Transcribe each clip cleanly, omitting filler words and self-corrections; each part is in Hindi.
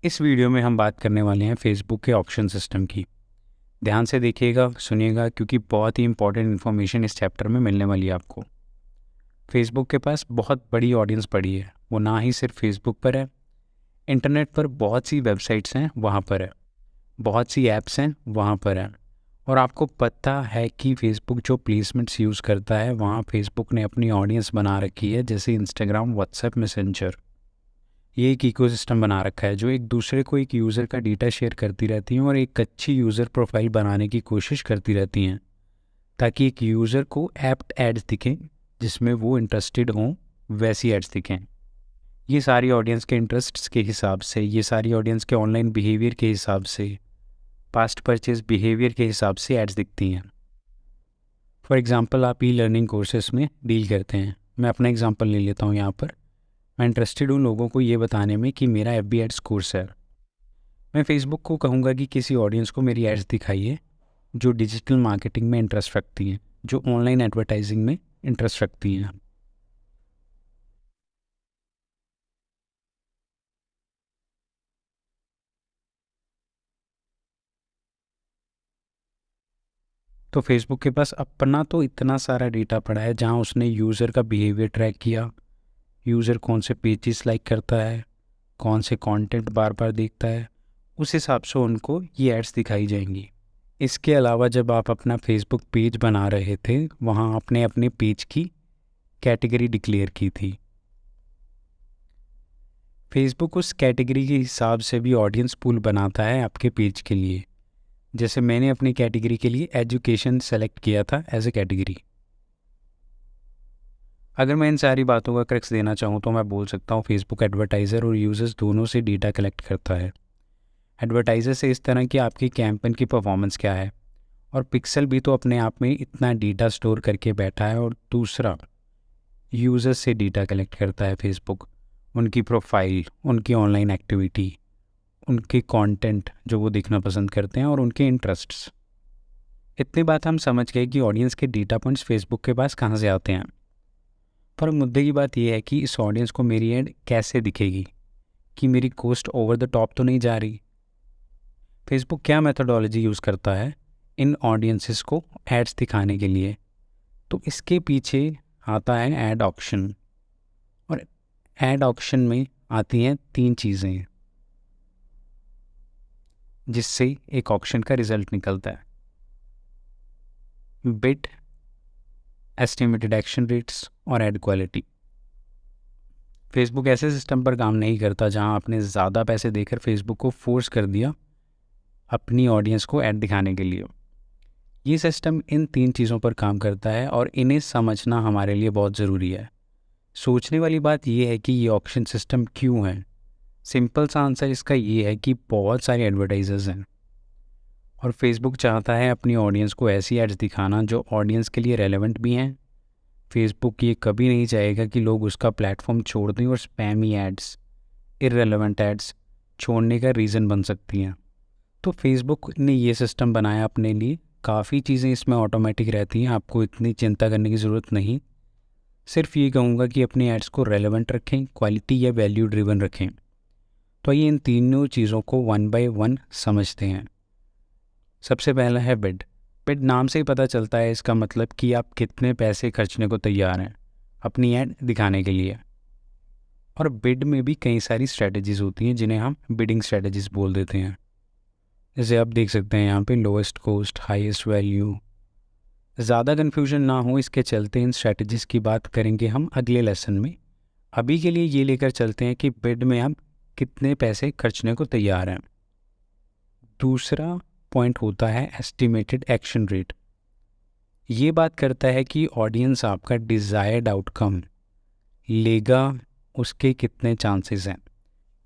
इस वीडियो में हम बात करने वाले हैं फेसबुक के ऑक्शन सिस्टम की। ध्यान से देखिएगा, सुनिएगा, क्योंकि बहुत ही इंपॉर्टेंट इन्फॉर्मेशन इस चैप्टर में मिलने वाली है आपको। फेसबुक के पास बहुत बड़ी ऑडियंस पड़ी है। वो ना ही सिर्फ फेसबुक पर है, इंटरनेट पर बहुत सी वेबसाइट्स हैं, वहाँ पर है। बहुत सी ऐप्स हैं, वहाँ पर है। और आपको पता है कि फेसबुक जो प्लेसमेंट्स यूज़ करता है, वहाँ फेसबुक ने अपनी ऑडियंस बना रखी है, जैसे इंस्टाग्राम, व्हाट्सएप, मैसेंजर। ये एक इकोसिस्टम बना रखा है जो एक दूसरे को एक यूज़र का डेटा शेयर करती रहती हैं और एक अच्छी यूज़र प्रोफाइल बनाने की कोशिश करती रहती हैं, ताकि एक यूज़र को एप्ट एड्स दिखें जिसमें वो इंटरेस्टेड हों, वैसी एड्स दिखें। ये सारी ऑडियंस के इंटरेस्ट्स के हिसाब से, ये सारी ऑडियंस के ऑनलाइन बिहेवियर के हिसाब से, पास्ट परचेज बिहेवियर के हिसाब से एड्स दिखती हैं। फॉर एग्ज़ाम्पल, आप ई लर्निंग कोर्सेस में डील करते हैं। मैं अपना एग्ज़ाम्पल ले लेता हूँ यहाँ पर। मैं इंटरेस्टेड हूँ लोगों को ये बताने में कि मेरा FB एड्स कोर्स है। मैं फेसबुक को कहूँगा कि किसी ऑडियंस को मेरी एड्स दिखाइए जो डिजिटल मार्केटिंग में इंटरेस्ट रखती हैं, जो ऑनलाइन एडवर्टाइजिंग में इंटरेस्ट रखती हैं। तो फेसबुक के पास अपना तो इतना सारा डेटा पड़ा है, जहाँ उसने यूज़र का बिहेवियर ट्रैक किया, यूज़र कौन से पेजेस लाइक करता है, कौन से कंटेंट बार बार देखता है, उस हिसाब से उनको ये एड्स दिखाई जाएंगी। इसके अलावा जब आप अपना फेसबुक पेज बना रहे थे, वहाँ आपने अपने पेज की कैटेगरी डिक्लेयर की थी। फेसबुक उस कैटेगरी के हिसाब से भी ऑडियंस पूल बनाता है आपके पेज के लिए। जैसे मैंने अपनी कैटेगरी के लिए एजुकेशन सेलेक्ट किया था एज ए कैटेगरी। अगर मैं इन सारी बातों का क्रक्स देना चाहूँ तो मैं बोल सकता हूँ फेसबुक एडवर्टाइज़र और यूज़र्स दोनों से डेटा कलेक्ट करता है। एडवर्टाइज़र से इस तरह की आपकी कैंपेन की परफॉर्मेंस क्या है, और पिक्सल भी तो अपने आप में इतना डेटा स्टोर करके बैठा है। और दूसरा, यूज़र्स से डेटा कलेक्ट करता है फेसबुक, उनकी प्रोफाइल, उनकी ऑनलाइन एक्टिविटी, उनके कंटेंट जो वो देखना पसंद करते हैं, और उनके इंटरेस्ट्स। इतनी बात हम समझ गए कि ऑडियंस के डेटा पॉइंट्स फेसबुक के पास कहाँ से आते हैं। पर मुद्दे की बात यह है कि इस ऑडियंस को मेरी ऐड कैसे दिखेगी, कि मेरी कॉस्ट ओवर द टॉप तो नहीं जा रही। फेसबुक क्या मेथोडोलॉजी यूज़ करता है इन ऑडियंसेस को एड्स दिखाने के लिए? तो इसके पीछे आता है एड ऑक्शन। और एड ऑक्शन में आती हैं 3 चीज़ें जिससे एक ऑक्शन का रिजल्ट निकलता है: बिड, एस्टिमेटेड एक्शन रेट्स और एड क्वालिटी। फेसबुक ऐसे सिस्टम पर काम नहीं करता जहां आपने ज़्यादा पैसे देकर फेसबुक को फोर्स कर दिया अपनी ऑडियंस को ऐड दिखाने के लिए। ये सिस्टम इन 3 चीज़ों पर काम करता है और इन्हें समझना हमारे लिए बहुत ज़रूरी है। सोचने वाली बात यह है कि ये ऑक्शन सिस्टम क्यों है। सिंपल सा आंसर इसका ये है कि बहुत सारे एडवर्टाइजर्स हैं और फेसबुक चाहता है अपनी ऑडियंस को ऐसी एड्स दिखाना जो ऑडियंस के लिए रेलेवेंट भी हैं। फेसबुक ये कभी नहीं चाहेगा कि लोग उसका प्लेटफॉर्म छोड़ दें और स्पैमी एड्स, इररेलेवेंट एड्स छोड़ने का रीज़न बन सकती हैं। तो फेसबुक ने ये सिस्टम बनाया अपने लिए। काफ़ी चीज़ें इसमें ऑटोमेटिक रहती हैं, आपको इतनी चिंता करने की ज़रूरत नहीं। सिर्फ ये कहूँगा कि अपनी एड्स को रेलेवेंट रखें, क्वालिटी या वैल्यू ड्रिवन रखें। तो ये इन तीनों चीज़ों को वन बाय वन समझते हैं। सबसे पहला है बिड। बिड नाम से ही पता चलता है, इसका मतलब कि आप कितने पैसे खर्चने को तैयार हैं अपनी ऐड दिखाने के लिए। और बिड में भी कई सारी स्ट्रेटजीज़ होती हैं जिन्हें हम बिडिंग स्ट्रेटजीज़ बोल देते हैं। जैसे आप देख सकते हैं यहाँ पे लोएस्ट कॉस्ट, हाईएस्ट वैल्यू। ज़्यादा कन्फ्यूजन ना हो इसके चलते इन स्ट्रेटजीज़ की बात करेंगे हम अगले लेसन में। अभी के लिए ये लेकर चलते हैं कि बिड में आप कितने पैसे खर्चने को तैयार हैं। दूसरा पॉइंट होता है एस्टिमेटेड एक्शन रेट। ये बात करता है कि ऑडियंस आपका डिज़ायर्ड आउटकम लेगा, उसके कितने चांसेस हैं।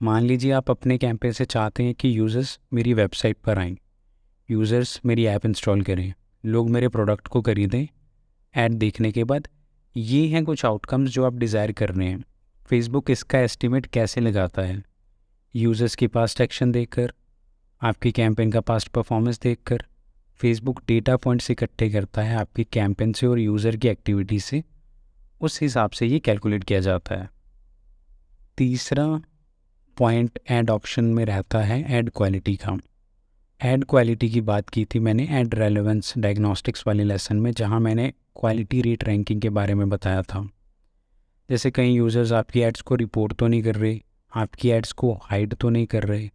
मान लीजिए आप अपने कैंपेन से चाहते हैं कि यूज़र्स मेरी वेबसाइट पर आएँ, यूज़र्स मेरी ऐप इंस्टॉल करें, लोग मेरे प्रोडक्ट को खरीदें ऐड देखने के बाद। ये हैं कुछ आउटकम्स जो आप डिज़ायर कर रहे हैं। फेसबुक इसका एस्टिमेट कैसे लगाता है? यूज़र्स की पास्ट एक्शन देखकर, आपकी कैंपेन का पास्ट परफॉर्मेंस देखकर। फेसबुक डेटा पॉइंट्स इकट्ठे करता है आपकी कैंपेन से और यूज़र की एक्टिविटी से, उस हिसाब से ये कैलकुलेट किया जाता है। तीसरा पॉइंट एड ऑप्शन में रहता है ऐड क्वालिटी का। ऐड क्वालिटी की बात की थी मैंने ऐड रेलेवेंस डायग्नोस्टिक्स वाले लेसन में, जहाँ मैंने क्वालिटी रेट रैंकिंग के बारे में बताया था। जैसे कई यूज़र्स आपकी एड्स को रिपोर्ट तो नहीं कर रहे, आपकी एड्स को हाइड तो नहीं कर रहे।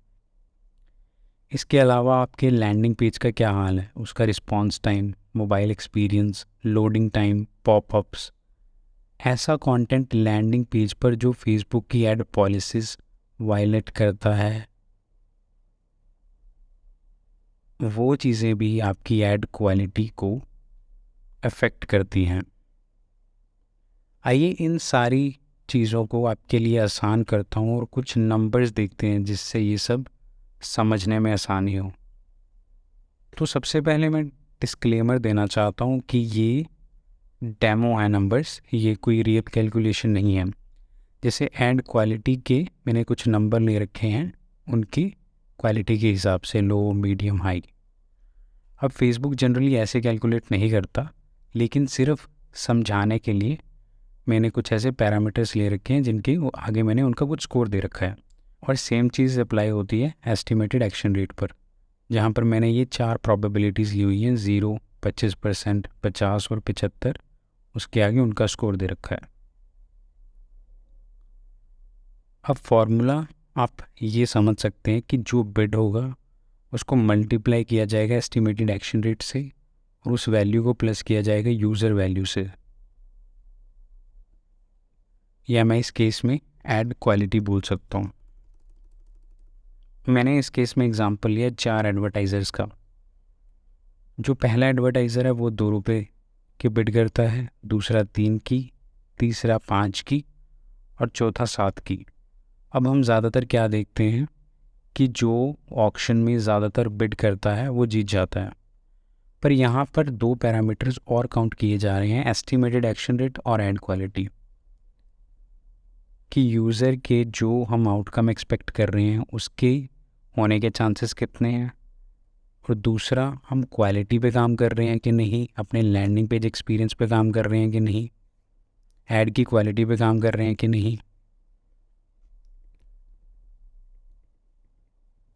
इसके अलावा आपके लैंडिंग पेज का क्या हाल है, उसका response time, mobile experience, loading time, popups. ऐसा कंटेंट लैंडिंग पेज पर जो फेसबुक की ऐड पॉलिसीज़ वायलेट करता है, वो चीज़ें भी आपकी ऐड क्वालिटी को अफेक्ट करती हैं। आइए इन सारी चीज़ों को आपके लिए आसान करता हूँ और कुछ नंबर्स देखते हैं जिससे ये सब समझने में आसानी हो। तो सबसे पहले मैं डिस्क्लेमर देना चाहता हूँ कि ये डेमो है नंबर्स, ये कोई रियल कैलकुलेशन नहीं है। जैसे ऐड क्वालिटी के मैंने कुछ नंबर ले रखे हैं उनकी क्वालिटी के हिसाब से, लो, मीडियम, हाई। अब फेसबुक जनरली ऐसे कैलकुलेट नहीं करता, लेकिन सिर्फ समझाने के लिए मैंने कुछ ऐसे पैरामीटर्स ले रखे हैं जिनके आगे मैंने उनका कुछ स्कोर दे रखा है। और सेम चीज़ अप्लाई होती है एस्टिमेटेड एक्शन रेट पर, जहाँ पर मैंने ये 4 प्रोबेबिलिटीज़ ली हुई हैं, 0, 25%, 50 और 75। उसके आगे उनका स्कोर दे रखा है। अब फॉर्मूला आप ये समझ सकते हैं कि जो बिड होगा उसको मल्टीप्लाई किया जाएगा एस्टिमेटेड एक्शन रेट से, और उस वैल्यू को प्लस किया जाएगा यूज़र वैल्यू से, या मैं इस केस में ऐड क्वालिटी बोल सकता हूँ। मैंने इस केस में एग्जांपल लिया 4 एडवर्टाइज़र्स का। जो पहला एडवर्टाइज़र है वो 2 रुपये की बिड करता है, दूसरा 3 की, तीसरा 5 की और चौथा 7 की। अब हम ज़्यादातर क्या देखते हैं कि जो ऑक्शन में ज़्यादातर बिड करता है वो जीत जाता है। पर यहाँ पर 2 पैरामीटर्स और काउंट किए जा रहे हैं, एस्टिमेटेड एक्शन रेट और ऐड क्वालिटी, कि यूज़र के जो हम आउटकम एक्सपेक्ट कर रहे हैं उसके होने के चांसेस कितने हैं, और दूसरा हम क्वालिटी पे काम कर रहे हैं कि नहीं, अपने लैंडिंग पेज एक्सपीरियंस पे काम कर रहे हैं कि नहीं, ऐड की क्वालिटी पे काम कर रहे हैं कि नहीं।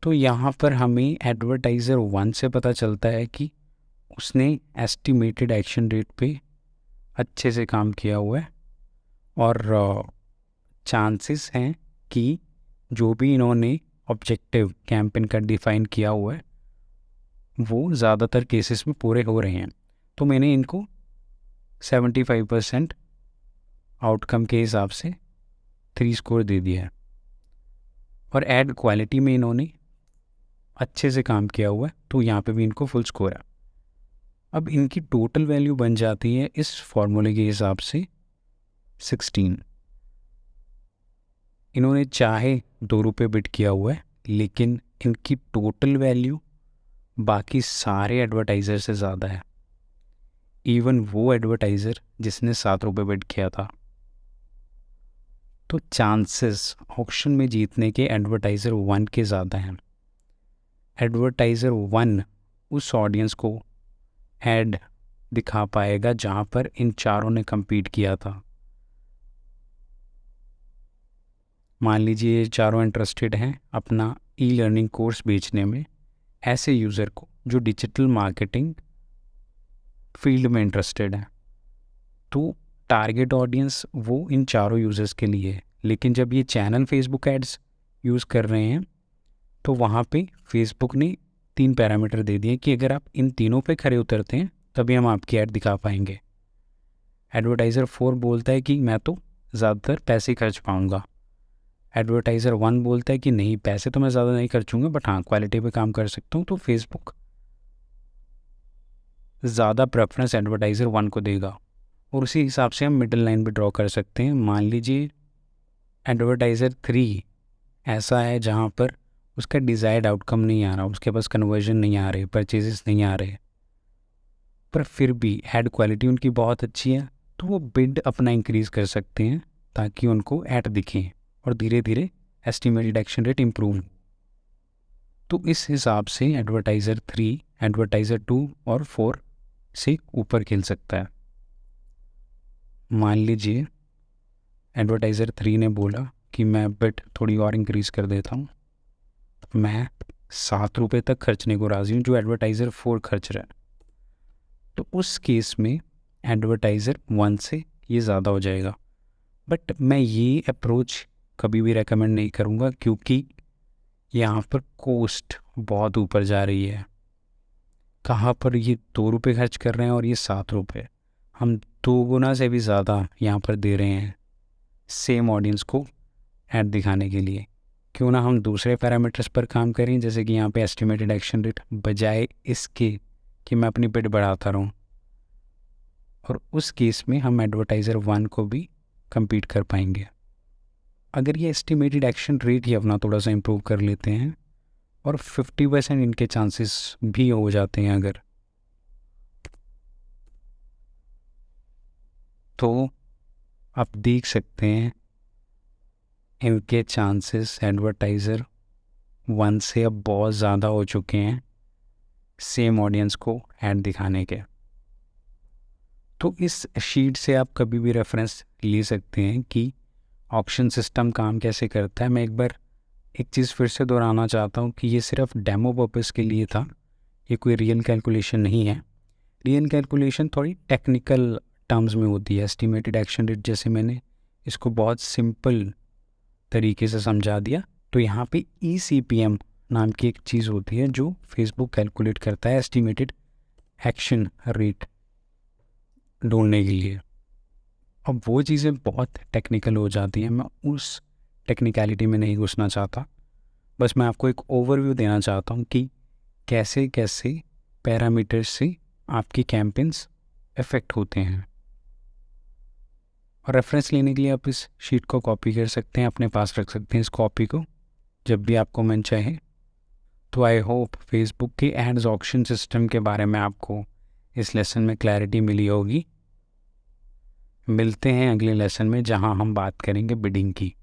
तो यहाँ पर हमें एडवर्टाइज़र 1 से पता चलता है कि उसने एस्टिमेटेड एक्शन रेट पे अच्छे से काम किया हुआ है, और चांसेस हैं कि जो भी इन्होंने ऑब्जेक्टिव कैंपेन का डिफ़ाइन किया हुआ है वो ज़्यादातर केसेस में पूरे हो रहे हैं। तो मैंने इनको 75% आउटकम के हिसाब से 3 स्कोर दे दिया है, और ऐड क्वालिटी में इन्होंने अच्छे से काम किया हुआ है तो यहाँ पे भी इनको फुल स्कोर है। अब इनकी टोटल वैल्यू बन जाती है इस फॉर्मूले के हिसाब से 16। इन्होंने चाहे 2 रुपये बिड किया हुआ है, लेकिन इनकी टोटल वैल्यू बाकी सारे एडवर्टाइज़र से ज़्यादा है, इवन वो एडवर्टाइज़र जिसने 7 रुपये बिड किया था। तो चांसेस ऑक्शन में जीतने के एडवर्टाइज़र 1 के ज़्यादा हैं। एडवर्टाइज़र 1 उस ऑडियंस को ऐड दिखा पाएगा जहाँ पर इन चारों ने compete किया था। मान लीजिए ये चारों इंटरेस्टेड हैं अपना ई लर्निंग कोर्स बेचने में, ऐसे यूज़र को जो डिजिटल मार्केटिंग फील्ड में इंटरेस्टेड है। तो टारगेट ऑडियंस वो इन चारों यूज़र्स के लिए है, लेकिन जब ये चैनल फेसबुक एड्स यूज़ कर रहे हैं तो वहाँ पे फेसबुक ने 3 पैरामीटर दे दिए कि अगर आप इन तीनों पे खरे उतरते हैं तभी हम आपकी ऐड दिखा पाएंगे। एडवर्टाइज़र 4 बोलता है कि मैं तो ज़्यादातर पैसे खर्च पाऊँगा। एडवर्टाइज़र 1 बोलता है कि नहीं, पैसे तो मैं ज़्यादा नहीं खर्चूँगा, बट हाँ क्वालिटी पे काम कर सकता हूँ। तो फेसबुक ज़्यादा प्रेफरेंस एडवर्टाइज़र 1 को देगा, और उसी हिसाब से हम मिडिल लाइन भी ड्रॉ कर सकते हैं। मान लीजिए एडवर्टाइज़र 3 ऐसा है जहाँ पर उसका डिज़ायर्ड आउटकम नहीं आ रहा, उसके पास कन्वर्जन नहीं आ रहे, परचेजेस नहीं आ रहे, पर फिर भी ऐड क्वालिटी उनकी बहुत अच्छी है, तो वो बिड अपना इंक्रीज़ कर सकते हैं ताकि उनको ऐड दिखें और धीरे धीरे एस्टिमेटेड एक्शन रेट इम्प्रूव। तो इस हिसाब से एडवर्टाइज़र 3 एडवर्टाइज़र 2 और 4 से ऊपर खेल सकता है। मान लीजिए एडवर्टाइज़र 3 ने बोला कि मैं बिट थोड़ी और इंक्रीज़ कर देता हूँ, मैं 7 रुपये तक खर्चने को राज़ी हूँ जो एडवर्टाइज़र 4 खर्च रहा है, तो उस केस में एडवर्टाइज़र 1 से ये ज़्यादा हो जाएगा। बट मैं ये अप्रोच कभी भी रेकमेंड नहीं करूँगा, क्योंकि यहाँ पर कॉस्ट बहुत ऊपर जा रही है। कहाँ पर ये 2 रुपये खर्च कर रहे हैं और ये 7 रुपये, हम 2 गुना से भी ज़्यादा यहाँ पर दे रहे हैं सेम ऑडियंस को ऐड दिखाने के लिए। क्यों ना हम दूसरे पैरामीटर्स पर काम करें, जैसे कि यहाँ पे एस्टिमेटेड एक्शन रेट, बजाय इसके कि मैं अपनी बिड बढ़ाता रहूँ। और उस केस में हम एडवर्टाइज़र 1 को भी compete कर पाएंगे। अगर ये एस्टिमेटेड एक्शन रेट ही अपना थोड़ा सा इम्प्रूव कर लेते हैं और 50% इनके चांसेस भी हो जाते हैं अगर, तो आप देख सकते हैं इनके चांसेस एडवर्टाइज़र 1 से अब बहुत ज़्यादा हो चुके हैं सेम ऑडियंस को ऐड दिखाने के। तो इस शीट से आप कभी भी रेफरेंस ले सकते हैं कि ऑक्शन सिस्टम काम कैसे करता है। मैं एक बार एक चीज़ फिर से दोहराना चाहता हूँ कि ये सिर्फ डेमो पर्पस के लिए था, ये कोई रियल कैलकुलेशन नहीं है। रियल कैलकुलेशन थोड़ी टेक्निकल टर्म्स में होती है। एस्टिमेटेड एक्शन रेट जैसे मैंने इसको बहुत सिंपल तरीके से समझा दिया, तो यहाँ पे ECPM नाम की एक चीज़ होती है जो फेसबुक कैलकुलेट करता है एस्टिमेटेड एक्शन रेट ढूंढने के लिए। अब वो चीज़ें बहुत टेक्निकल हो जाती हैं, मैं उस टेक्निकलिटी में नहीं घुसना चाहता। बस मैं आपको एक ओवरव्यू देना चाहता हूँ कि कैसे कैसे पैरामीटर्स से आपकी कैंपेन्स इफ़ेक्ट होते हैं। और रेफरेंस लेने के लिए आप इस शीट को कॉपी कर सकते हैं, अपने पास रख सकते हैं इस कॉपी को जब भी आपको मन चाहे। तो आई होप फेसबुक के एड्स ऑक्शन सिस्टम के बारे में आपको इस लेसन में क्लैरिटी मिली होगी। मिलते हैं अगले लेसन में जहां हम बात करेंगे बिडिंग की।